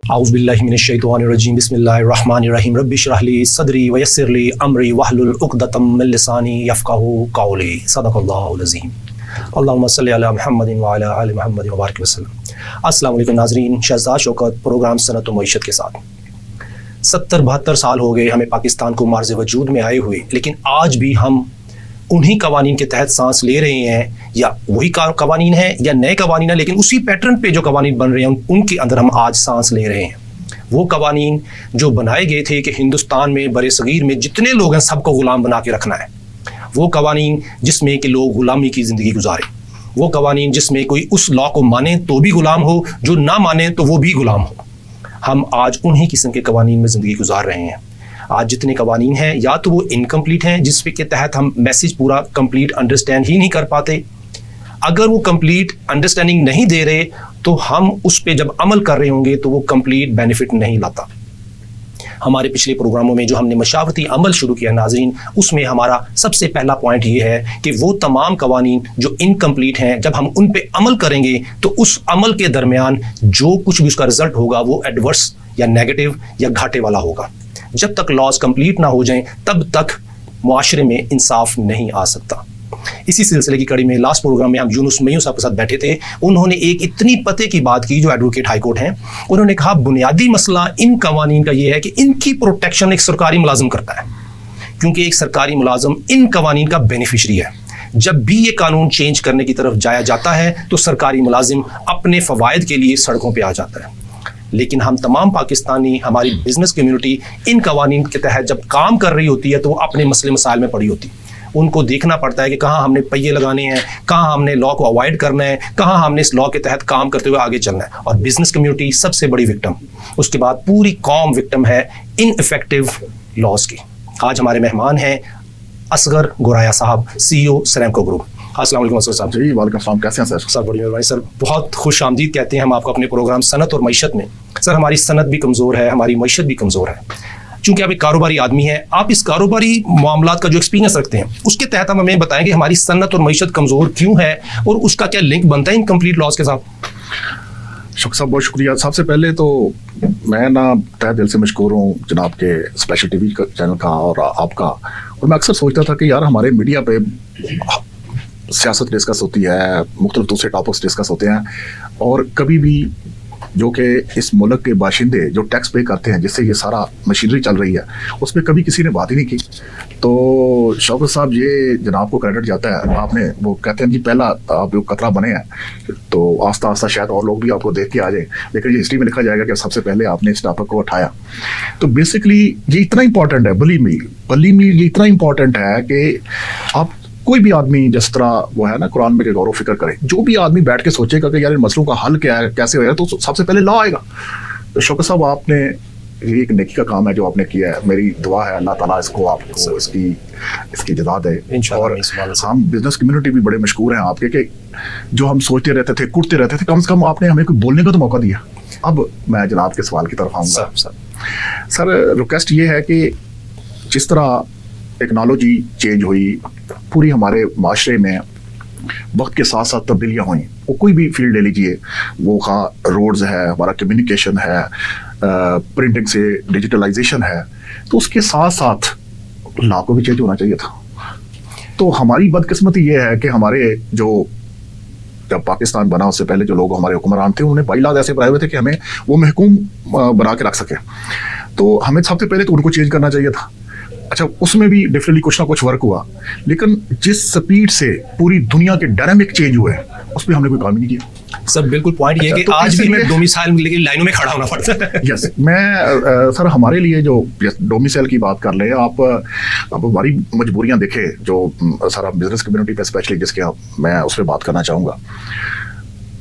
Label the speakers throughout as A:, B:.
A: औज़ुबिल्लाहि मिनश्शैतानिर्रजीम बिस्मिल्लाहिर्रहमानिर्रहीम रब्बि इश्रह ली सदरी व यस्सिर ली अमरी वहलुल उक़दतम मिन लिसानी यफ़क़हू क़ौली सदक़ल्लाहुल अज़ीम। अल्लाहुम्मा सल्लि अला मुहम्मदिन व अला आलि मुहम्मदिन व बारिक वसल्लम। अस्सलामु अलैकुम नाज़रीन, शहज़ाद शौकत प्रोग्राम सनत व मईशत के साथ 70-72 साल हो गए हमें पाकिस्तान को मार्ज़ वजूद में आए हुए, लेकिन आज भी हम उन्हीं कवानीन के तहत सांस ले रहे हैं, या वही कवानीन है या नए कवानीन है, लेकिन उसी पैटर्न पे जो कवानीन बन रहे हैं उनके अंदर हम आज सांस ले रहे हैं। वो कवानीन जो बनाए गए थे कि हिंदुस्तान में बड़े सगीर में जितने लोग हैं सबको ग़ुलाम बना के रखना है। वो कवानीन जिसमें कि लोग ग़ुलामी की ज़िंदगी गुजारें। वो कवानीन जिसमें कोई उस लॉ को माने तो भी ग़ुलाम हो, जो ना माने तो वो भी ग़ुलाम हो। हम आज उन्हीं किस्म के कवानीन में ज़िंदगी गुजार रहे हैं। आज जितने कवानीन हैं या तो वो इनकम्प्लीट हैं, जिस के तहत हम मैसेज पूरा कंप्लीट अंडरस्टैंड ही नहीं कर पाते। अगर वो कंप्लीट अंडरस्टैंडिंग नहीं दे रहे तो हम उस पर जब अमल कर रहे होंगे तो वो कंप्लीट बेनिफिट नहीं लाता। हमारे पिछले प्रोग्रामों में जो हमने मशावरती अमल शुरू किया नाज़रीन, उसमें हमारा सबसे पहला पॉइंट ये है कि वो तमाम कवानीन जो इनकम्प्लीट हैं, जब हम उन पे अमल करेंगे तो उस अमल के दरमियान जो कुछ भी उसका रिजल्ट होगा वो एडवर्स या नेगेटिव या घाटे वाला होगा। जब तक लॉज कंप्लीट ना हो जाएं तब तक मुआशरे में इंसाफ नहीं आ सकता। इसी सिलसिले की कड़ी में लास्ट प्रोग्राम में हम यूनुस मईन साहब के साथ बैठे थे। उन्होंने एक इतनी पते की बात की, जो एडवोकेट हाई कोर्ट हैं, उन्होंने कहा बुनियादी मसला इन कवानीन का ये है कि इनकी प्रोटेक्शन एक सरकारी मुलाजिम करता है, क्योंकि एक सरकारी मुलाजिम इन कवानीन का बेनिफिशरी है। जब भी ये कानून चेंज करने की तरफ जाया जाता है तो सरकारी मुलाजिम अपने फ़वाइद के लिए सड़कों पर आ जाता है। लेकिन हम तमाम पाकिस्तानी, हमारी बिजनेस कम्युनिटी इन कवानीन के तहत जब काम कर रही होती है तो वो अपने मसले मसाइल में पड़ी होती है। उनको देखना पड़ता है कि कहाँ हमने पहिए लगाने हैं, कहाँ हमने लॉ को अवॉइड करना है, कहाँ हमने इस लॉ के तहत काम करते हुए आगे चलना है। और बिजनेस कम्युनिटी सबसे बड़ी विक्टिम, उसके बाद पूरी कौम विक्टिम है इन इफेक्टिव लॉज की। आज हमारे मेहमान हैं असगर गोराया साहब, CEO सरेमको ग्रुप। अस्सलाम वालेकुम असगर साहब।
B: जी वालेकुम अस्सलाम, कैसे हैं सर?
A: सर बड़ी मेहरबानी सर, बहुत खुश आमदीद कहते हैं हम आपको अपने प्रोग्राम सनत और मईशत में। सर हमारी सनत भी कमज़ोर है, हमारी मईशत भी कमज़ोर है। चूंकि आप एक कारोबारी आदमी हैं, आप इस कारोबारी मामलात का जो एक्सपीरियंस रखते हैं उसके तहत हम हमें बताएं कि हमारी सनत और मईशत कमज़ोर क्यों है और उसका क्या लिंक बनता है इनकम्प्लीट लॉज के साथ।
B: शुक्र साहब, बहुत शुक्रिया। सबसे पहले तो मैं ना तहे दिल से मशकूर हूँ जनाब के स्पेशल TV चैनल का और आपका। और मैं अक्सर सोचता था कि यार हमारे मीडिया पे सियासत डिस्कस होती है, मुख्तलिफ दूसरे टॉपिक्स डिस्कस होते हैं, और कभी भी जो कि इस मुल्क के बाशिंदे जो टैक्स पे करते हैं जिससे ये सारा मशीनरी चल रही है, उसमें कभी किसी ने बात ही नहीं की। तो शौकत साहब, ये जनाब को क्रेडिट जाता है। आपने वो कहते हैं कि पहला आप जो कतरा बने हैं, तो आस्ता आस्ता शायद और लोग भी आपको देख के आ जाए, लेकिन ये हिस्ट्री में लिखा जाएगा कि सबसे पहले आपने इस टॉपिक को उठाया। तो बेसिकली ये इतना इंपॉर्टेंट है, बली मी ये इतना इंपॉर्टेंट है कि आप कोई भी आदमी, जिस तरह वो है ना कुरान में, गौर फिक्र करे, जो भी आदमी बैठ के सोचेगा कि यार इन मसलों का हल क्या है, कैसे होगा, तो सबसे पहले लॉ आएगा। तो शौकत साहब, आपने ये एक नेकी का काम है जो आपने किया है। मेरी दुआ है अल्लाह ताला इसको आपको इसकी जज़ा दे। और हम बिजनेस कम्युनिटी भी बड़े मशहूर हैं आपके, कि जो हम सोचते रहते थे, कुटते रहते थे, कम से कम आपने हमें कोई बोलने का तो मौका दिया। अब मैं जनाब के सवाल की तरफ आऊँगा। सर रिक्वेस्ट ये है कि जिस तरह टेक्नोलॉजी चेंज हुई, पूरी हमारे माशरे में वक्त के साथ साथ तब्दीलियाँ हुई, वो कोई भी फील्ड ले लीजिए, वो रोड्स है, हमारा कम्युनिकेशन है, प्रिंटिंग से डिजिटलाइजेशन है, तो उसके साथ साथ लॉ को भी चेंज होना चाहिए था। तो हमारी बदकिस्मती ये है कि हमारे जो जब पाकिस्तान बना उससे पहले जो लोग हमारे हुक्मरान थे, उन्होंने बाइलाज ऐसे बनाए हुए थे कि हमें वो महकूम बना के रख सके। तो हमें सबसे पहले तो उनको चेंज करना चाहिए था। अच्छा, उसमें भी डेफिनेटली कुछ ना कुछ वर्क हुआ, लेकिन जिस स्पीड से पूरी दुनिया के डायनामिक चेंज हुए उस पर हमने कोई काम नहीं किया।
A: सर बिल्कुल पॉइंट ये है कि तो आज भी मैं डोमिसाइल लेके लाइनों में खड़ा होना पड़ता है।
B: यस, मैं सर हमारे लिए जो डोमिसाइल की बात कर ले, आप हमारी मजबूरियां देखे, जो सारा बिजनेस कम्युनिटी पे स्पेशली जिसके मैं उस पर बात करना चाहूँगा।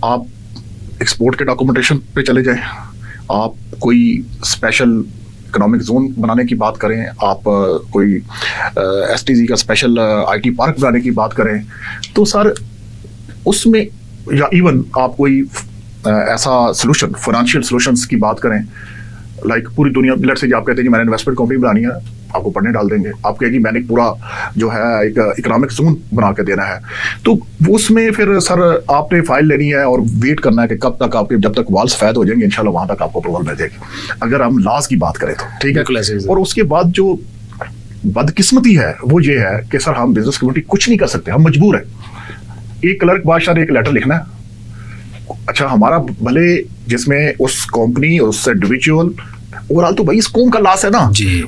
B: आप एक्सपोर्ट के डॉक्यूमेंटेशन पे चले जाएं, आप कोई स्पेशल इकोनॉमिक जोन बनाने की बात करें, आप कोई STZ का स्पेशल IT पार्क बनाने की बात करें, तो सर उसमें, या इवन आप कोई ऐसा फाइनेंशियल सोल्यूशंस की बात करें, लाइक पूरी दुनिया, लेट्स से आप कहते हैं कि मैंने इन्वेस्टमेंट कंपनी बनानी है, आपको पढ़ने डाल देंगे। आप कहें जी मैंने पूरा जो है एक इकोनॉमिक जोन बना के देना है, तो उसमें फिर सर आपने फाइल लेनी है और वेट करना है कि कब तक आपके, जब तक वाल सफेद हो जाएंगे इंशाल्लाह वहां तक आपको अप्रूवल मिल जाएगी, अगर हम लॉज की बात करें तो, ठीक है। और उसके बाद जो बदकिस्मती है वो ये है कि सर हम बिजनेस कम्युनिटी कुछ नहीं कर सकते, हम मजबूर है। एक क्लर्क बादशाह ने एक लेटर लिखना है, अच्छा हमारा भले जिसमें उस कंपनी और उस इंडिविजुअल ओवरऑल तो भाई इस कौम का लॉस है ना,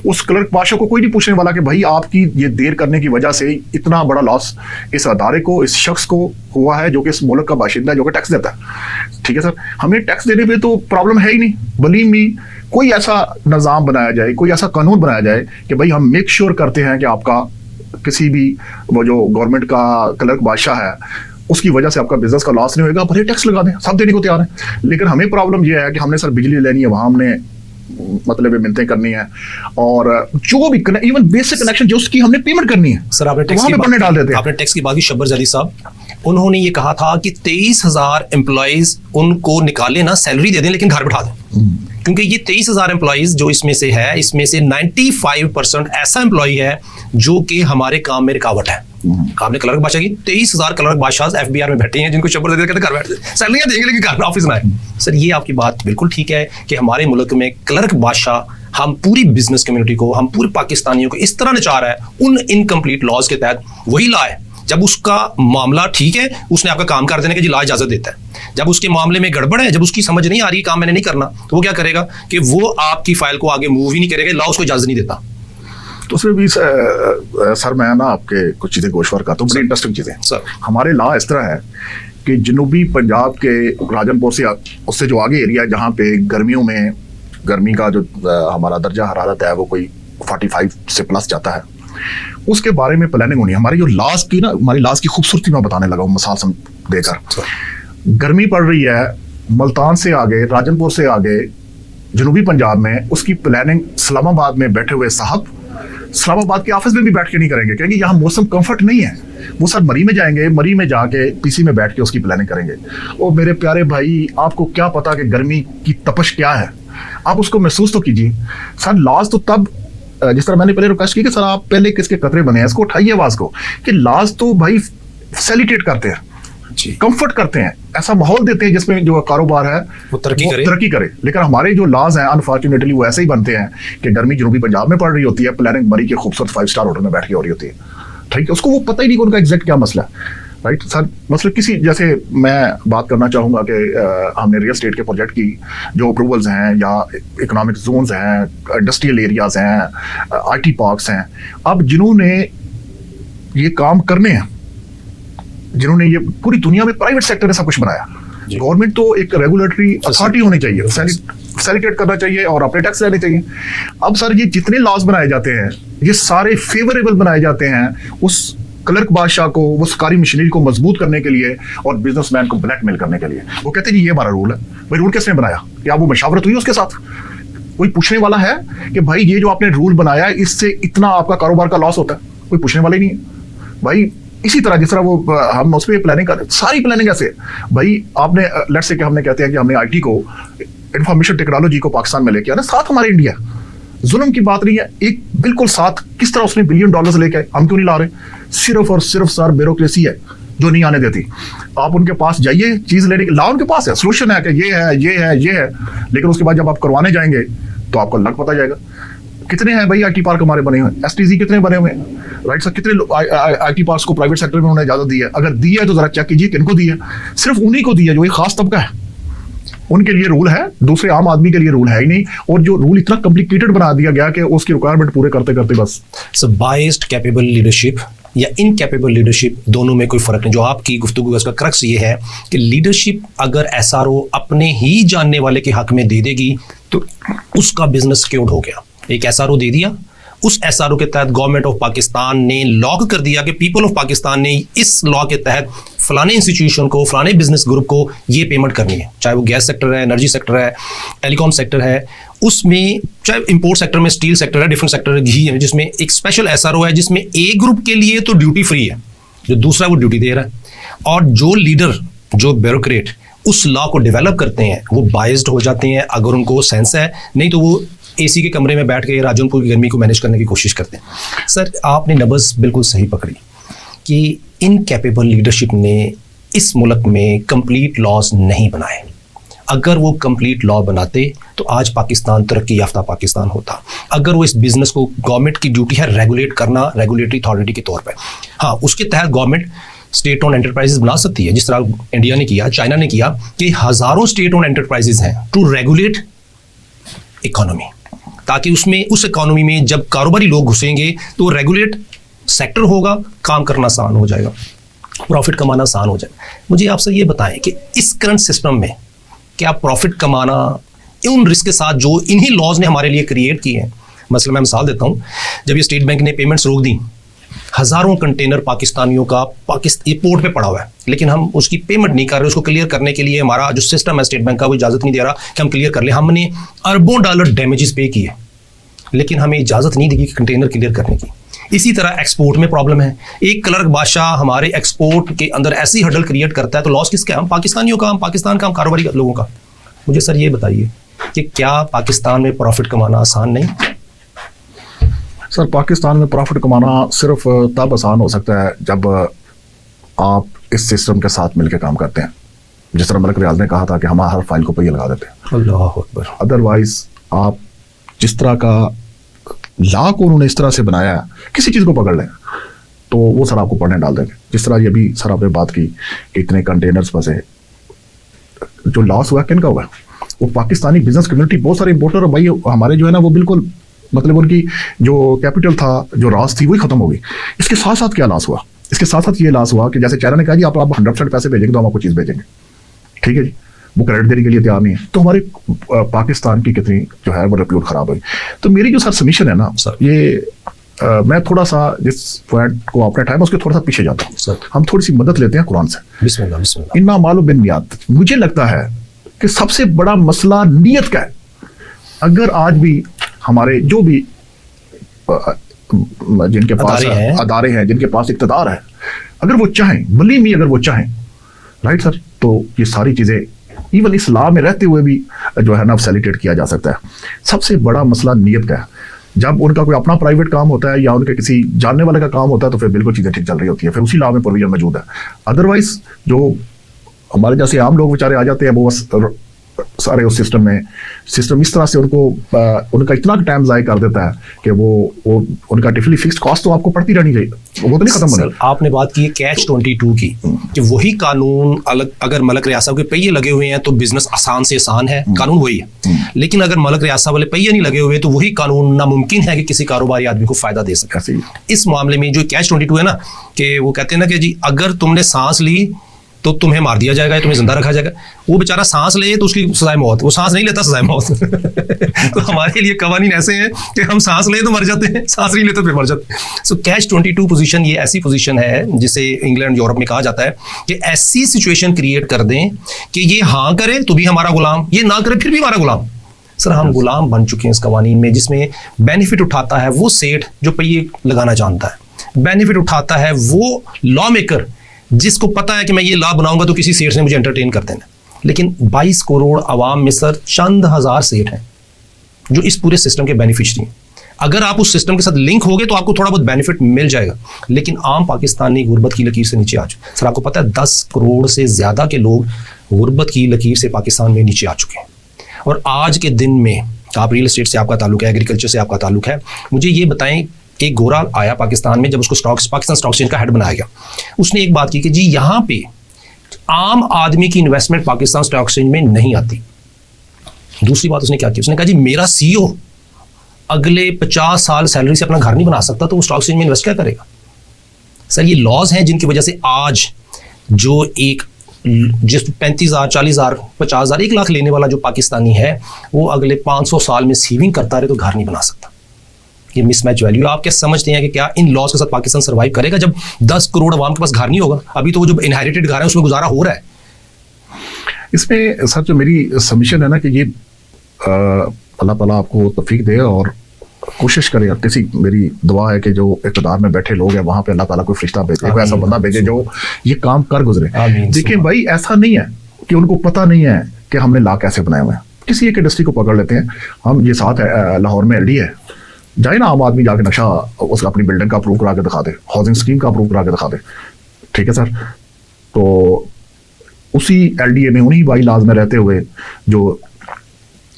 B: उस क्लर्क बादशाह को कोई नहीं पूछने वाला कि भाई आपकी ये देर करने की वजह से इतना बड़ा लॉस इस अदारे को, इस शख्स को हुआ है जो कि इस मुल्क का बाशिंदा है, जो कि टैक्स देता है। ठीक है सर, हमें टैक्स देने पे तो प्रॉब्लम है ही नहीं, बलीव मी कोई ऐसा निज़ाम बनाया जाए, कोई ऐसा कानून बनाया जाए कि भाई हम मेक श्योर करते हैं कि आपका किसी भी वो जो गवर्नमेंट का क्लर्क बादशाह है उसकी वजह से आपका बिजनेस का लॉस नहीं होगा, भले टैक्स लगा दें, सब देने को तैयार है। लेकिन हमें प्रॉब्लम यह है कि हमने सर बिजली लेनी है, वहां हमने मतलब मिलते करनी है, और जो भी इवन बेसिक कनेक्शन जो उसकी हमने पेमेंट करनी है
A: सर। आपने टैक्स की
B: बात डाल देते हैं।
A: आपने टैक्स की बात की, शब्बर जली साहब उन्होंने ये कहा था कि 23,000 एम्प्लॉइज उनको निकाले ना, सैलरी दे दें लेकिन घर बैठा दें, क्योंकि ये 23,000 एम्प्लॉइज जो इसमें से है, इसमें से 95% ऐसा एम्प्लॉय है जो कि हमारे काम में रुकावट है। आपने क्लर्क बादशाह की 23,000 क्लर्क बादशाह एफबीआर में बैठे हैं जिनको शब्बर दे देते घर बैठे सैलरियां देंगे लेकिन घर ऑफिस ना है। सर ये आपकी बात बिल्कुल ठीक है कि हमारे मुल्क में क्लर्क बादशाह हम पूरी बिजनेस कम्युनिटी को, हम पूरे पाकिस्तानियों को इस तरह नचा रहा है उन इनकम्प्लीट लॉज के तहत। वही लॉ है जब उसका मामला ठीक है, उसने आपका काम कर देने की लॉ इजाजत देता है। जब उसके मामले में गड़बड़ है, जब उसकी समझ नहीं आ रही काम मैंने नहीं करना, तो वो क्या करेगा कि वो आपकी फाइल को आगे मूव ही नहीं करेगा, लॉ उसको इजाजत नहीं देता।
B: तो उसमें भी सर मैं ना आपके कुछ चीज़ें गोशवार करता हूँ, बड़ी इंटरेस्टिंग चीज़ें सर। हमारे लॉ इस तरह है कि जनूबी पंजाब के राजनपुर से उससे जो आगे एरिया है जहाँ पे गर्मियों में गर्मी का जो हमारा दर्जा हरारत है वो कोई 45 से प्लस जाता है, उसके बारे में प्लानिंग होनी है। हमारी जो लास्ट की ना, हमारी लास्ट की खूबसूरती मैं बताने लगा हूँ मिसाल देकर। गर्मी पड़ रही है मुल्तान से आगे, राजनपुर से आगे जनूबी पंजाब में, उसकी प्लानिंग इस्लामाबाद में बैठे हुए साहब इस्लामाबाद के ऑफिस में भी बैठ के नहीं करेंगे, क्योंकि यहाँ मौसम कंफर्ट नहीं है। वो सर मरी में जाएंगे, मरी में जाके पीसी में बैठ के उसकी प्लानिंग करेंगे। ओ मेरे प्यारे भाई, आपको क्या पता कि गर्मी की तपश क्या है, आप उसको महसूस तो कीजिए। सर लॉज तो तब, जिस तरह मैंने पहले रिक्वेस्ट की कि सर आप पहले किसके कतरे बने हैं, इसको उठाइए आवाज को, कि लॉज तो भाई फैसिलिटेट करते हैं, कंफर्ट करते हैं, ऐसा माहौल देते हैं जिसमें जो कारोबार है वो तरक्की करे। लेकिन हमारे जो लॉज हैं अनफॉर्चुनेटली वो ऐसे ही बनते हैं कि गर्मी जनूबी पंजाब में पड़ रही होती है, प्लानिंग मरी के खूबसूरत 5 स्टार होटल में बैठ के हो रही होती है। ठीक है, उसको वो पता ही नहीं कि उनका एग्जैक्ट क्या मसला है। राइट सर, मतलब किसी जैसे मैं बात करना चाहूँगा कि हमने रियल स्टेट के प्रोजेक्ट की जो अप्रूवल्स हैं या इकोनॉमिक जोन्स हैं, इंडस्ट्रियल एरियाज हैं, IT पार्क्स हैं, अब जिन्होंने ये काम करने हैं, जिन्होंने ये पूरी दुनिया में प्राइवेट सेक्टर ने सब कुछ बनाया, गवर्नमेंट तो एक रेगुलेटरी अथॉरिटी होनी चाहिए, फैसिलिटेट करना चाहिए और अपने टैक्स लेने चाहिए। अब सर ये जितने लॉज बनाए जाते हैं ये सारे फेवरेबल बनाए जाते हैं उस क्लर्क बादशाह को, वो सरकारी मशीनरी को मजबूत करने के लिए और बिजनेसमैन को ब्लैकमेल करने के लिए। वो कहते हैं जी ये हमारा रूल है। भाई रूल किसने बनाया? क्या वो मशावरत हुई उसके साथ? कोई पूछने वाला है कि भाई ये जो आपने रूल बनाया इससे इतना आपका कारोबार का लॉस होता है? कोई पूछने वाला ही नहीं है। भाई इसी तरह जिस तरह वो हम उस पर प्लानिंग करते, सारी प्लानिंग ऐसे भाई आपने लेट्स से कि हमने कहते हैं कि हमने IT को, इंफॉर्मेशन टेक्नोलॉजी को पाकिस्तान में लेके आना, साथ हमारे इंडिया, जुल्म की बात नहीं है, एक बिल्कुल साथ किस तरह उसने $1 बिलियन लेके आए, हम क्यों नहीं ला रहे? सिर्फ और सिर्फ सर ब्यूरोक्रेसी है जो नहीं आने देती। आप उनके पास जाइए चीज लेने के, ला उनके पास है, सोल्यूशन है कि ये है ये है ये है, लेकिन उसके बाद जब आप करवाने जाएंगे तो आपको लग पता जाएगा। कितने हैं भाई IT पार्क हमारे बने हुए, STZ कितने बने हुए हैं? राइट सर, कितने IT पार्क्स को प्राइवेट सेक्टर में उन्होंने इजाजत दी है? अगर दी है तो जरा चेक कीजिए किनको दी है। सिर्फ उन्हीं को दी है जो एक खास तबका है, उनके लिए रूल है, दूसरे आम आदमी के लिए रूल है ही नहीं। और जो रूल इतना कॉम्प्लिकेटेड बना दिया गया कि उसकी रिक्वायरमेंट पूरे करते करते बस।
A: सो बायस्ड कैपेबल लीडरशिप या इनकैपेबल लीडरशिप, दोनों में कोई फर्क नहीं। जो आपकी गुफ्तगू का इसका क्रक्स ये है कि लीडरशिप अगर SRO अपने ही जानने वाले के हक में दे देगी तो उसका बिजनेस क्यों हो गया। एक SRO दे दिया, उस SRO के तहत गवर्नमेंट ऑफ पाकिस्तान ने लॉ कर दिया कि पीपल ऑफ पाकिस्तान ने इस लॉ के तहत फलाने इंस्टीट्यूशन को, फलाने बिजनेस ग्रुप को ये पेमेंट करनी है, चाहे वो गैस सेक्टर है, एनर्जी सेक्टर है, टेलीकॉम सेक्टर है, उसमें चाहे इंपोर्ट सेक्टर में स्टील सेक्टर है, डिफरेंट सेक्टर घी है, जिसमें एक स्पेशल SRO है जिसमें एक ग्रुप के लिए तो ड्यूटी फ्री है, जो दूसरा वो ड्यूटी दे रहा है। और जो लीडर, जो ब्यूरोक्रेट उस लॉ को डेवलप करते हैं वो बायस्ड हो जाते हैं, अगर उनको सेंस है, नहीं तो वो एसी के कमरे में बैठ के राजौनपुर की गर्मी को मैनेज करने की कोशिश करते हैं। सर आपने नब्ज़ बिल्कुल सही पकड़ी कि इनकैपेबल लीडरशिप ने इस मुल्क में कंप्लीट लॉज नहीं बनाए। अगर वो कंप्लीट लॉ बनाते तो आज पाकिस्तान तरक्की याफ्ता पाकिस्तान होता। अगर वो इस बिज़नेस को, गवर्नमेंट की ड्यूटी है रेगुलेट करना रेगुलेटरी अथॉरिटी के तौर पे, हाँ उसके तहत गवर्नमेंट स्टेट ओन एंटरप्राइजेज बना सकती है, जिस तरह इंडिया ने किया, चाइना ने किया, कि हज़ारों स्टेट ओन एंटरप्राइजेज हैं टू रेगुलेट इकोनॉमी, ताकि उसमें उस इकोनॉमी में जब कारोबारी लोग घुसेंगे तो रेगुलेट सेक्टर होगा, काम करना आसान हो जाएगा, प्रॉफिट कमाना आसान हो जाएगा। मुझे आपसे ये बताएं कि इस करंट सिस्टम में क्या प्रॉफिट कमाना उन रिस्क के साथ जो इन्हीं लॉज ने हमारे लिए क्रिएट किए हैं। मसला मैं मिसाल देता हूँ, जब ये स्टेट बैंक ने पेमेंट्स रोक दी, हज़ारों कंटेनर पाकिस्तानियों का ये पोर्ट पे पड़ा हुआ है, लेकिन हम उसकी पेमेंट नहीं कर रहे। उसको क्लियर करने के लिए हमारा जो सिस्टम है स्टेट बैंक का वो इजाज़त नहीं दे रहा कि हम क्लियर कर ले। हमने अरबों डॉलर डैमेजेस पे किए, लेकिन हमें इजाज़त नहीं दी कि कंटेनर क्लियर करने की। इसी तरह एक्सपोर्ट में प्रॉब्लम है। एक क्लर्क बादशाह हमारे एक्सपोर्ट के अंदर ऐसी हडल क्रिएट करता है तो लॉस किसका? हम पाकिस्तानियों का, हम पाकिस्तान का, हम कारोबारी लोगों का। मुझे सर ये बताइए कि क्या पाकिस्तान में प्रॉफिट कमाना आसान नहीं?
B: सर पाकिस्तान में प्रॉफिट कमाना सिर्फ तब आसान हो सकता है जब आप इस सिस्टम के साथ मिलकर काम करते हैं। जिस तरह मलिक रियाज ने कहा था कि हम हर फाइल को पहिया लगा देते हैं।
A: अल्लाह अकबर।
B: अदरवाइज आप जिस तरह का लॉ को उन्होंने इस तरह से बनाया है, किसी चीज़ को पकड़ लें तो वो सर आपको पढ़ने डाल देंगे। जिस तरह ये भी सर आपने बात की कि इतने कंटेनर्स फंसे, जो लॉस हुआ किन का हुआ? वो पाकिस्तानी बिजनेस कम्युनिटी, बहुत सारे इंपोर्टर और भाई हमारे जो है ना वो बिल्कुल मतलब उनकी जो कैपिटल था, जो रास थी, वही खत्म हो गई। इसके साथ साथ क्या लॉस हुआ? इसके साथ साथ ये लॉस हुआ कि जैसे चाइना ने कहा जी आप 100% पैसे भेजेंगे तो हम आपको चीज़ भेजेंगे, ठीक है जी, वो क्रेडिट देने के लिए तैयार नहीं है। तो हमारे पाकिस्तान की कितनी जो है वो रेप्यूट खराब हुई। तो मेरी जो सर सबमिशन है ना सर, ये मैं थोड़ा सा जिस पॉइंट को आपने उठाया मैं उसके थोड़ा सा पीछे जाता हूँ। हम थोड़ी सी मदद लेते हैं कुरान से।
A: बिस्मिल्लाह बिस्मिल्लाह।
B: इन्ना मालू बिन नियत। मुझे लगता है कि सबसे बड़ा मसला नीयत का है। अगर आज भी हमारे जो भी जिनके पास अदारे हैं, जिनके पास इक़्तिदार है, अगर वो चाहें, बली में अगर वो चाहें, राइट सर, तो ये सारी चीज़ें इवन इस्लाम में रहते हुए भी जो है ना फैसिलिटेट किया जा सकता है। सबसे बड़ा मसला नीयत का है। जब उनका कोई अपना प्राइवेट काम होता है या उनके किसी जानने वाले का काम होता है तो फिर बिल्कुल चीज़ें ठीक चल रही होती है, फिर उसी लॉ में प्रोविजन मौजूद है। अदरवाइज जो हमारे जैसे आम लोग बेचारे आ जाते हैं वो सारे उस सिस्टम में, सिस्टम इस तरह से उनको उनका इतना टाइम ज़ाया कर देता है कि वो उनका डिफली फिक्स्ड कॉस्ट तो आपको पड़ती रहनी चाहिए, वो तो नहीं खत्म होना।
A: आपने बात की है कैच 22 की कि वही कानून अलग, अगर मलक रियासत के पहिए लगे हुए हैं तो बिजनेस आसान से आसान है, कानून वही है। लेकिन अगर मलक रियासत वाले पहिए नहीं लगे हुए तो वही कानून नामुमकिन है कि किसी कारोबारी आदमी को फायदा दे सके। इस मामले में जो कैच 22 है ना, कि वो कहते हैं ना कि जी अगर तुमने सांस ली तो तुम्हें मार दिया जाएगा, तुम्हें जिंदा रखा जाएगा। वो बेचारा सांस ले तो उसकी सजाए मौत, वो सांस नहीं लेता सजाए मौत। तो हमारे लिए कवानीन ऐसे हैं कि हम सांस ले तो मर जाते हैं, सांस नहीं लेते तो फिर मर जाते हैं। सो कैच 22 पोजीशन ये ऐसी पोजीशन है जिसे इंग्लैंड यूरोप में कहा जाता है कि ऐसी सिचुएशन क्रिएट कर दें कि ये हाँ करे तो भी हमारा गुलाम, ये ना करे फिर भी हमारा गुलाम। सर हम गुलाम बन चुके हैं इस कवानीन में, जिसमें बेनिफिट उठाता है वो सेठ जो पहिए लगाना जानता है, बेनिफिट उठाता है वो लॉ मेकर जिसको पता है कि मैं ये लॉ बनाऊंगा तो किसी सेठ ने मुझे एंटरटेन कर देना। लेकिन 22 करोड़ आवाम में सर चंद हज़ार सेठ हैं जो इस पूरे सिस्टम के बेनिफिशियरी हैं। अगर आप उस सिस्टम के साथ लिंक होगे तो आपको थोड़ा बहुत बेनिफिट मिल जाएगा। लेकिन आम पाकिस्तानी गुर्बत की लकीर से नीचे आ चुके। सर आपको पता है 10 करोड़ से ज़्यादा के लोग गुर्बत की लकीर से पाकिस्तान में नीचे आ चुके हैं। और आज के दिन में आप रियल एस्टेट से आपका ताल्लुक है, एग्रीकल्चर से आपका ताल्लुक है, मुझे ये बताएं, एक गोरा आया पाकिस्तान में जब उसको पाकिस्तान स्टॉक एक्सचेंज का हेड बनाया गया, उसने एक बात की कि जी यहाँ पे आम आदमी की इन्वेस्टमेंट पाकिस्तान स्टॉक एक्सचेंज में नहीं आती। दूसरी बात उसने क्या की, उसने कहा जी मेरा सीईओ अगले 50 साल सैलरी से अपना घर नहीं बना सकता तो वो स्टॉक एक्सचेंज में इन्वेस्ट क्या करेगा। सर ये लॉज हैं जिनकी वजह से आज जो एक जिस 35,000 40,000 50,000 1 लाख लेने वाला जो पाकिस्तानी है वो अगले 500 साल में सेविंग करता रहे तो घर नहीं बना सकता। ये मिसमैच वैल्यू आप क्या समझते हैं कि क्या इन लॉस के साथ पाकिस्तान सर्वाइव करेगा जब 10 करोड़ आवाम के पास घर नहीं होगा? अभी तो वो जो इनहेरिटेड घर है उसमें गुजारा हो रहा है।
B: इसमें सर जो मेरी सबमिशन है ना कि ये अल्लाह ताला आपको तौफीक दे और कोशिश करें। किसी मेरी दुआ है कि जो इक़्तिदार में बैठे लोग हैं वहाँ पे अल्लाह ताला कोई फरिश्ता भेजे, कोई ऐसा बंदा भेजे जो ये काम कर गुजरे। देखिए भाई ऐसा नहीं है कि उनको पता नहीं है कि हमने लॉ कैसे बनाए हुए हैं। किसी एक इंडस्ट्री को पकड़ लेते हैं हम, ये साथ है लाहौर में LD है, जाए ना आम आदमी जाके नक्शा उसका अपनी बिल्डिंग का अप्रूव करा के दिखा दे, हाउसिंग स्कीम का अप्रूव करा के दिखा दे, ठीक है सर। तो उसी LDA में उन्हीं बाई लाज में रहते हुए जो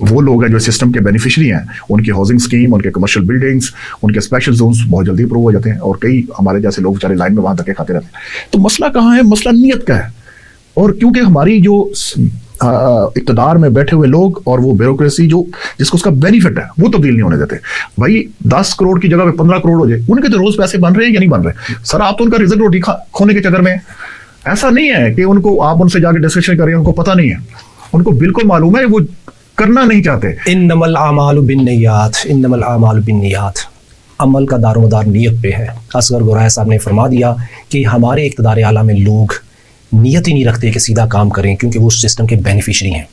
B: वो लोग हैं जो सिस्टम के बेनिफिशरी हैं, उनकी हाउसिंग स्कीम, उनके कमर्शियल बिल्डिंग्स, उनके स्पेशल जोन्स बहुत जल्दी अप्रूव हो जाते हैं, और कई हमारे जैसे लोग बेचारे लाइन में वहाँ धक्के खाते रहते हैं। तो मसला कहाँ है? मसला नीयत का है। और क्योंकि हमारी जो इक़्तिदार में बैठे हुए लोग और वो ब्यूरोक्रेसी जो जिसको उसका बेनिफिट है वो तब्दील नहीं होने देते। भाई 10 करोड़ की जगह पे 15 करोड़ हो जाए, उनके तो रोज पैसे बन रहे हैं या नहीं बन रहे? सर आप तो उनका रिजल्ट रोटी खोने के चक्कर में, ऐसा नहीं है कि उनको आप उनसे जाके डिस्कशन करें, उनको पता नहीं है, उनको बिल्कुल मालूम है, वो करना नहीं चाहते।
A: इन्नमल आमालु बिन्नियात, इन्नमल आमालु बिन्नियात, अमल का दारोमदार नीयत पे है। असगर गोराया साहब ने फरमा दिया कि हमारे इक़्तिदार आला में लोग नीयत ही नहीं रखते कि सीधा काम करें, क्योंकि वो सिस्टम के बेनिफिशरी हैं।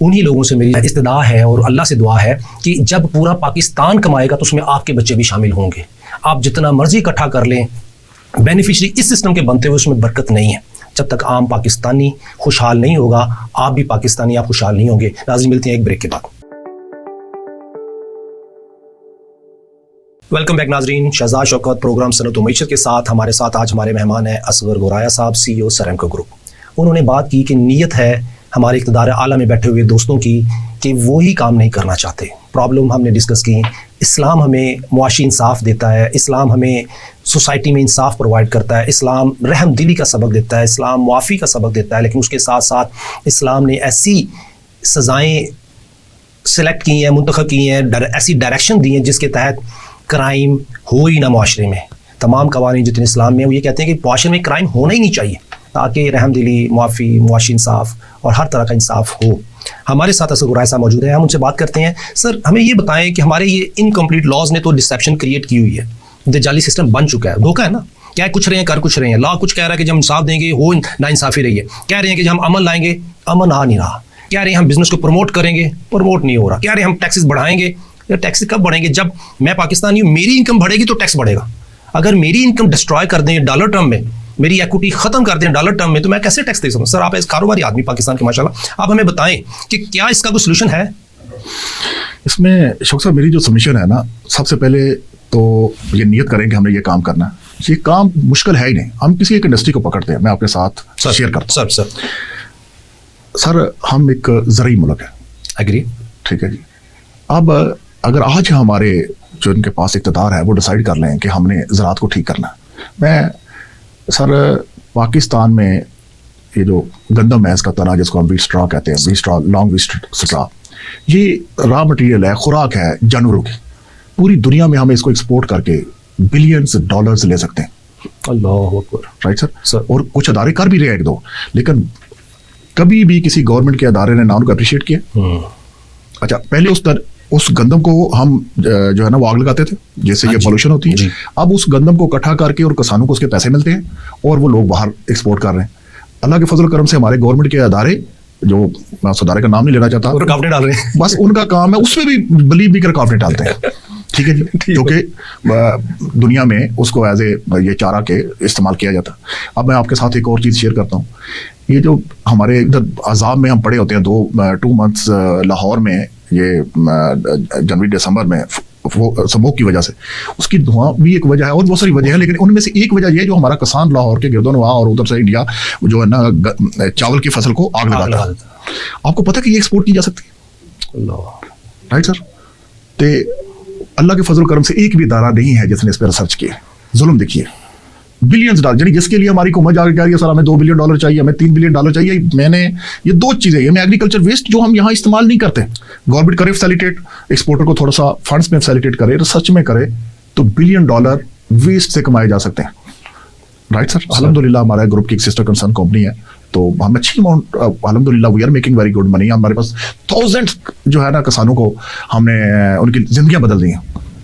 A: उन्हीं लोगों से मेरी इस्तदा है और अल्लाह से दुआ है कि जब पूरा पाकिस्तान कमाएगा तो उसमें आपके बच्चे भी शामिल होंगे। आप जितना मर्जी इकट्ठा कर लें, बेनिफिशरी इस सिस्टम के बनते हुए उसमें बरकत नहीं है। जब तक आम पाकिस्तानी खुशहाल नहीं होगा, आप भी पाकिस्तानी आप खुशहाल नहीं होंगे। नाज़रीन, मिलते हैं एक ब्रेक के बाद। वेलकम बैक नाजरीन, शहजाद शौकत प्रोग्राम सनत व मईशत के साथ। हमारे साथ आज हमारे मेहमान हैं असगर गोराया साहब, CEO सरेमको ग्रुप। उन्होंने बात की कि नीयत है हमारे इक़्तिदार आला में बैठे हुए दोस्तों की कि वो ही काम नहीं करना चाहते। प्रॉब्लम हमने डिस्कस की, इस्लाम हमें मुआशी इंसाफ देता है, इस्लाम हमें सोसाइटी में इंसाफ प्रोवाइड करता है, इस्लाम रहम दिली का सबक देता है, इस्लाम मुआफ़ी का सबक देता है, लेकिन उसके साथ साथ इस्लाम ने ऐसी सज़ाएँ सेलेक्ट की हैं, मुंतखब की हैं, ऐसी डायरेक्शन दी हैं जिसके तहत क्राइम हो ही ना माशरे में। तमाम कवानीन जितने इस्लाम में वो ये कहते हैं कि माशरे में क्राइम होना ही नहीं चाहिए, ताकि रहमदिली, मुआफ़ी, मुआशी इंसाफ और हर तरह का इंसाफ हो। हमारे साथ असगर गोराया साहब मौजूद हैं, हम उनसे बात करते हैं। सर, हमें ये बताएं कि हमारे ये इनकम्प्लीट लॉज ने तो डिसेप्शन क्रिएट की हुई है, दजाली सिस्टम बन चुका है, धोखा है ना। क्या कुछ रहे हैं, कर कुछ रहे हैं। लॉ कुछ कह रहा है कि जब हम इंसाफ देंगे हो ना इंसाफ़ी रही है, कह रहे हैं कि जब हम अमन लाएंगे, अमन आ नहीं रहा। कह रहे हैं हम बिजनेस को प्रमोट करेंगे, प्रमोट नहीं हो रहा। कह रहे हैं हम टैक्सेस बढ़ाएंगे, या टैक्स कब बढ़ेंगे? जब मैं पाकिस्तानी हूँ, मेरी इनकम बढ़ेगी तो टैक्स बढ़ेगा। अगर मेरी इनकम डिस्ट्रॉय कर दें डॉलर टर्म में, मेरी इक्विटी खत्म कर दें डॉलर टर्म में, तो मैं कैसे टैक्स दे सकूँ? सर, आप इस कारोबारी आदमी पाकिस्तान के माशाल्लाह, आप हमें बताएं कि क्या इसका कोई सोल्यूशन है?
B: इसमें शौक साहब, मेरी जो सबमिशन है ना, सबसे पहले तो ये नियत करें कि हमने ये काम करना है। ये काम मुश्किल है ही नहीं। हम किसी एक इंडस्ट्री को पकड़ते हैं, मैं आपके साथ शेयर करता हूँ। सर, हम एक ज़रूरी मुल्क है,
A: एग्री,
B: ठीक है जी। अब अगर आज हमारे जो इनके पास इक़्तिदार है वो डिसाइड कर लें कि हमने ज़राअत को ठीक करना है। मैं सर, पाकिस्तान में ये जो गंदम है, इसका तना जिसको हम वीट स्ट्रॉ कहते हैं, wheat straw, long wheat straw, ये रॉ मटेरियल है, खुराक है जानवरों की। पूरी दुनिया में हम इसको एक्सपोर्ट करके बिलियंस डॉलर्स ले सकते हैं।
A: अल्लाह अकबर,
B: राइट सर। और कुछ अदारे कर भी रहे हैं, एक दो, लेकिन कभी भी किसी गवर्नमेंट के अदारे ने ना उनको अप्रिशिएट किया। अच्छा, पहले उस गंदम को हम जो है ना वो आग लगाते थे, जैसे ये पोल्यूशन होती है। अब उस गंदम को इकट्ठा करके और किसानों को उसके पैसे मिलते हैं और वो लोग बाहर एक्सपोर्ट कर रहे हैं। अल्लाह के फजल करम से हमारे गवर्नमेंट के अदारे, जो मैं उस अदारे का नाम नहीं लेना चाहता,
A: रुकावटें डाल रहे हैं,
B: बस उनका काम है उसमें भी बिलीव भी कर रुकावटें डालते हैं, ठीक है जी, क्योंकि दुनिया में उसको एज ए ये चारा के इस्तेमाल किया जाता। अब मैं आपके साथ एक और चीज़ शेयर करता हूँ। ये जो हमारे इधर अजाब में हम पड़े होते हैं 2 मंथ्स लाहौर में, ये जनवरी दिसंबर में वो स्मोक की वजह से, उसकी धुआं भी एक वजह है और बहुत सारी वजह है, लेकिन उनमें से एक वजह ये जो हमारा किसान लाहौर के गिरदोनवा और उधर से इंडिया जो है ना चावल की फसल को आग लगाता है। आपको पता है कि ये एक्सपोर्ट की जा सकती है, राइट सर। तो अल्लाह के फजल करम से एक भी इदारा नहीं है जिसने इस पर रिसर्च किया। जुल्म देखिए, बिलियंस डॉलर, यानी जिसके लिए हमारी हुकूमत जाकर कह रही है सर हमें $2 बिलियन चाहिए, हमें $3 बिलियन चाहिए। मैंने ये 2 चीज़ें, ये एग्रीकल्चर वेस्ट जो हम यहाँ इस्तेमाल नहीं करते, गवर्नमेंट करे फैसिलिटेट, एक्सपोर्टर को थोड़ा सा फंड्स में फैसिलिटेट करे, रिसर्च में करे, तो $1 बिलियन वेस्ट से कमाए जा सकते हैं, राइट सर। अल्हम्दुलिल्लाह हमारा ग्रुप की एक सिस्टर कंसर्न कंपनी है, तो हम अच्छी अमाउंट अल्हम्दुलिल्लाह we are making very good money. हमारे पास थाउजेंड्स जो है ना किसानों को हमने उनकी जिंदगियाँ बदल दी हैं,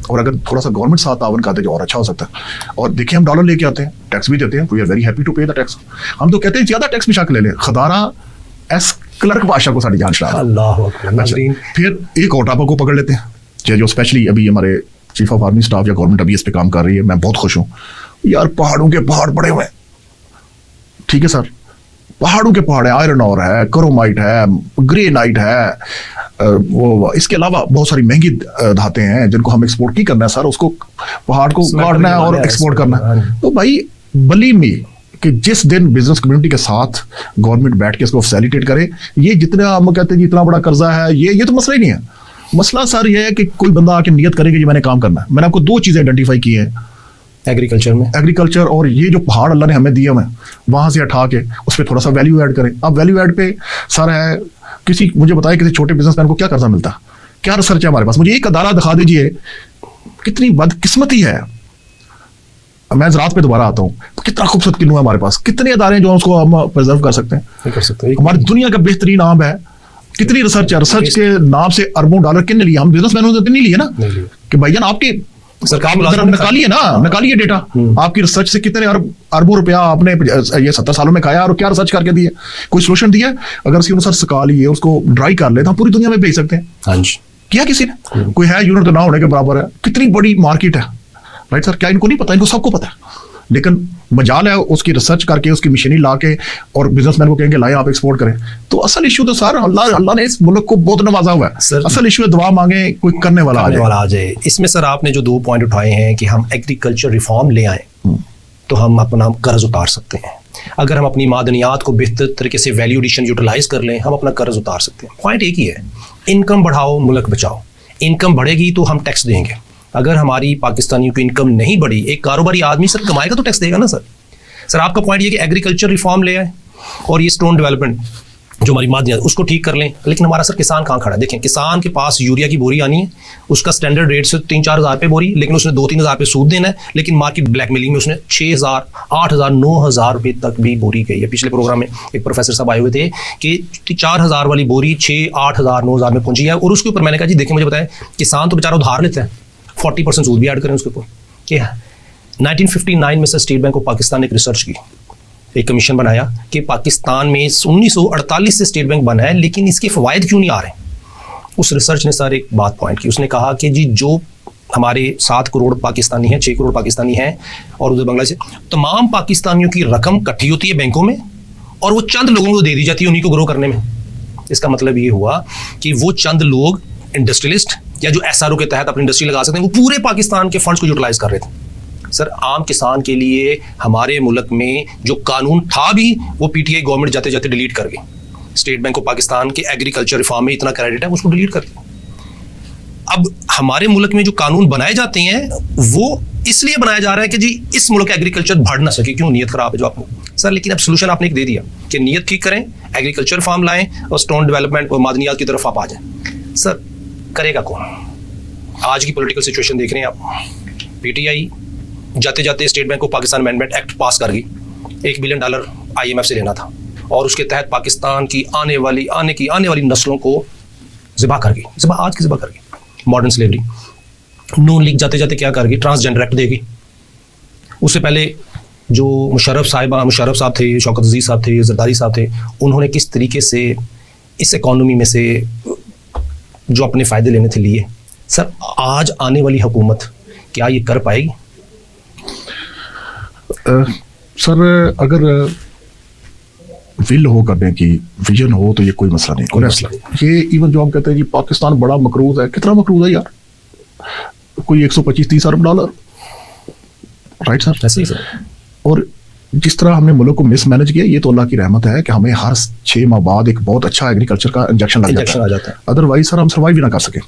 B: और अगर थोड़ा सा गवर्नमेंट साथ तावन करते जो और अच्छा हो सकता है। और देखिए, हम डॉलर लेके आते हैं, टैक्स भी देते हैं, we are very happy to pay the tax. हम तो कहते हैं ज़्यादा टैक्स भी शाक ले लें, खदारा एस क्लर्क बादशाह को साड़ी जान चढ़ा।
A: अल्लाह अकबर।
B: फिर एक और टापा को पकड़ लेते हैं, जो स्पेशली अभी हमारे चीफ ऑफ आर्मी स्टाफ या गवर्नमेंट अभी इस पर काम कर रही है, मैं बहुत खुश हूँ यार। पहाड़ों के पहाड़ पड़े हुए हैं, ठीक है सर, पहाड़ों के पहाड़ है, आयरन और है, क्रोमाइट है, ग्रेनाइट है, वो इसके अलावा बहुत सारी महंगी धातें हैं जिनको हम एक्सपोर्ट की करना है सर, उसको पहाड़ को काटना है और एक्सपोर्ट करना है। तो भाई बिलीव मी कि जिस दिन बिजनेस कम्युनिटी के साथ गवर्नमेंट बैठ के इसको फैसिलिटेट करे, ये जितना हम कहते हैं इतना बड़ा कर्जा है, ये तो मसला ही नहीं है। मसला सर ये है कि कोई बंदा आके नियत करे कि ये मैंने काम करना है। मैंने आपको 2 चीजें आइडेंटिफाई की हैं एग्रीकल्चर और ये जो पहाड़ अल्लाह ने हमें दिए हुए वहां से उठा के उस पर थोड़ा सा वैल्यू ऐड करें। अब वैल्यू ऐड पे सर है मुझे बताइए किसी छोटे बिजनेसमैन को क्या कर्जा मिलता है, क्या रिसर्च है हमारे पास? मुझे एक अदारा दिखा दीजिए, कितनी बदकिस्मती है। मैं ज़राअत पे दोबारा आता हूँ, तो कितना खूबसूरत किन्नू है हमारे पास, कितने अदारे हैं जो उसको हम प्रिजर्व कर सकते हैं। हमारी दुनिया का बेहतरीन आम है, कितनी रिसर्च है, रिसर्च के नाम से अरबों डॉलर किन लिए, हम बिजनेसमैनों ने नहीं लिए ना कि भाईजान आपकी सरकार निकालिए डेटा, आपकी रिसर्च से कितने अरबों रुपया आपने ये 70 सालों में खाया और क्या रिसर्च करके दिए, कोई सोल्यूशन दिया? अगर उसकी अनुसार सुखा लिए, उसको ड्राई कर ले तो हम पूरी दुनिया में भेज सकते हैं। हाँ जी, किया किसी ने? कोई है यूनिट तो ना होने के बराबर है। कितनी बड़ी मार्केट है, राइट सर? क्या इनको नहीं पता? इनको सबको पता है, लेकिन मजाल है उसकी रिसर्च करके उसकी मशीनरी ला के और बिजनेसमैन को कहेंगे लाए आप एक्सपोर्ट करें। तो असल इशू तो सर अल्लाह ने इस मुल्क को बहुत नवाजा हुआ है। असल इशू है दुआ मांगे कोई करने वाला आ जाए।
A: इसमें सर आपने जो 2 पॉइंट उठाए हैं कि हम एग्रीकल्चर रिफॉर्म ले आए तो हम अपना कर्ज उतार सकते हैं। अगर हम अपनी मादनियात को बेहतर तरीके से वैल्यू एडिशन यूटिलाइज कर लें, हम अपना कर्ज उतार सकते हैं। पॉइंट एक ही है, इनकम बढ़ाओ मुल्क बचाओ। इनकम बढ़ेगी तो हम टैक्स देंगे। अगर हमारी पाकिस्तानियों की इनकम नहीं बढ़ी, एक कारोबारी आदमी सर कमाएगा तो टैक्स देगा ना सर। सर आपका पॉइंट ये कि एग्रीकल्चर रिफॉर्म ले आए और ये स्टोन डेवलपमेंट जो हमारी मादनियात उसको ठीक कर लें, लेकिन हमारा सर किसान कहाँ खड़ा है? देखें, किसान के पास यूरिया की बोरी आनी है, उसका स्टैंडर्ड रेट से 3-4 हज़ार रुपये बोरी, लेकिन उसने 2-3 हज़ार रुपये सूद देना है, लेकिन मार्केट ब्लैकमेलिंग में उसने 6,000, 8,000, 9,000 रुपये तक भी बोरी गई है। पिछले प्रोग्राम में एक प्रोफेसर साहब आए हुए थे कि 4,000 वाली बोरी 6, 8,000, 9,000 में पहुंची है। और उसके ऊपर मैंने कहा जी देखें, मुझे बताएं, किसान तो बेचारा उधार लेता है, 40% सूद भी ऐड करें उसके ऊपर। क्या है 1959 में sir state bank of Pakistan ने एक रिसर्च की, एक कमीशन बनाया कि पाकिस्तान में 1948 से स्टेट बैंक बना है, लेकिन इसके फ़वाइद क्यों नहीं आ रहे? उस रिसर्च ने सर एक बात पॉइंट की, उसने कहा कि जी जो हमारे 7 करोड़ पाकिस्तानी हैं, 6 करोड़ पाकिस्तानी हैं और उधर बांग्लादेश, तमाम पाकिस्तानियों की रकम इकट्ठी होती है बैंकों में और वो चंद लोगों को दे दी जाती है उन्हीं को ग्रो करने में। इसका मतलब ये हुआ कि वो चंद लोग इंडस्ट्रियलिस्ट या जो SRO के तहत अपनी इंडस्ट्री लगा सकते हैं, वो पूरे पाकिस्तान के फंड्स को यूटिलाइज कर रहे थे। सर आम किसान के लिए हमारे मुल्क में जो कानून था भी वो PTI गवर्नमेंट जाते जाते डिलीट कर गई। स्टेट बैंक ऑफ पाकिस्तान के एग्रीकल्चर रिफॉर्म में इतना क्रेडिट है, उसको डिलीट कर दिया। अब हमारे मुल्क में जो कानून बनाए जाते हैं वो इसलिए बनाया जा रहा है कि जी इस मुल्क का एग्रीकल्चर बढ़ ना सके। क्यों? नीयत खराब है जो आपको सर। लेकिन अब सोल्यूशन आपने एक दे दिया कि नीयत ठीक करें, एग्रीकल्चर फार्म लाएं और स्टोन डेवलपमेंट और मादनियात की तरफ आप आ जाए। सर करेगा कौन? आज की पॉलिटिकल सिचुएशन देख रहे हैं आप। PTI जाते जाते state bank of Pakistan amendment act पास कर गई, $1 बिलियन IMF से लेना था और उसके तहत पाकिस्तान की आने वाली नस्लों को ज़िबा कर गई, आज की ज़िबा कर गई। Modern slavery. नून लीग जाते जाते क्या कर गई? ट्रांसजेंडर एक्ट देगी। उससे पहले जो मुशर्रफ साहब थे, शौकत अजीज़ साहब थे, जरदारी साहब थे, उन्होंने किस तरीके से इस इकॉनमी में से जो अपने फ़ायदे लेने थे लिए। सर आज आने वाली हुकूमत क्या ये कर पाएगी?
B: सर अगर विल हो करने की, विजन हो तो ये कोई मसला नहीं, कोई मसला। ये इवन जो हम कहते हैं जी पाकिस्तान बड़ा मकरूज है, कितना मकरूज है यार? कोई 125-30 अरब डॉलर, राइट सर? ऐसे ही सर। और जिस तरह हमने मुल्क को मिसमैनेज किया, ये तो अल्लाह की रहमत है कि हमें हर 6 माह बाद एक बहुत अच्छा एग्रीकल्चर का इंजेक्शन लग जाता है। अदरवाइज सर हम सर्वाइव भी ना कर सके।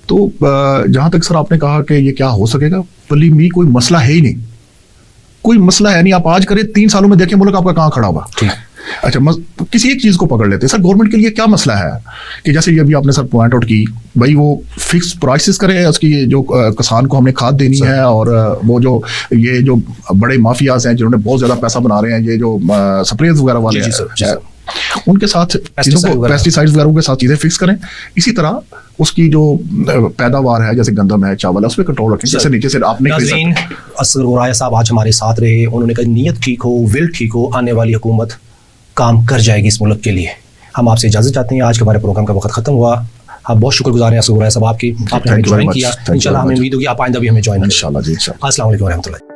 B: तो जहाँ तक सर आपने कहा कि ये क्या हो सकेगा, बल्कि मी कोई मसला है ही नहीं, कोई मसला है नहीं। आप आज करें, 3 सालों में देखें मुल्क आपका कहाँ खड़ा हुआ। अच्छा किसी एक चीज़ को पकड़ लेते हैं सर। गवर्नमेंट के लिए क्या मसला है कि जैसे ये अभी आपने सर पॉइंट आउट की, भाई वो फिक्स प्राइसेस करे उसकी, जो किसान को हमने खाद देनी है, और वो जो ये जो बड़े माफियाज हैं जिन्होंने बहुत ज़्यादा पैसा बना रहे हैं, ये जो स्प्रेज वगैरह वाले हैं, उनके साथ चीज़ों को, पेस्टिसाइड्स वगैरह के साथ चीज़ें फिक्स करें। इसी तरह उसकी जो पैदावार है, जैसे गंदम है, चावल है, उस पर कंट्रोल रखें। जैसे नीचे से आपने
A: असगर गुराया साहब आज हमारे साथ रहे, उन्होंने कहा नीयत ठीक हो, विल ठीक हो, आने वाली हुकूमत काम कर जाएगी इस मुल्क के लिए। हम आपसे इजाज़त चाहते हैं। आज के हमारे प्रोग्राम का वक्त खत्म हुआ। हम बहुत शुक्रगुजार हैं असगर गुराया साहब आपकी, आपने हमें ज्वाइन किया। इंशाल्लाह हमें उम्मीद होगी आप आइंदा भी हमें ज्वाइन करें।
B: इंशाल्लाह जी, इंशाल्लाह।
A: अस्सलाम वालेकुम व रहमतुल्लाह।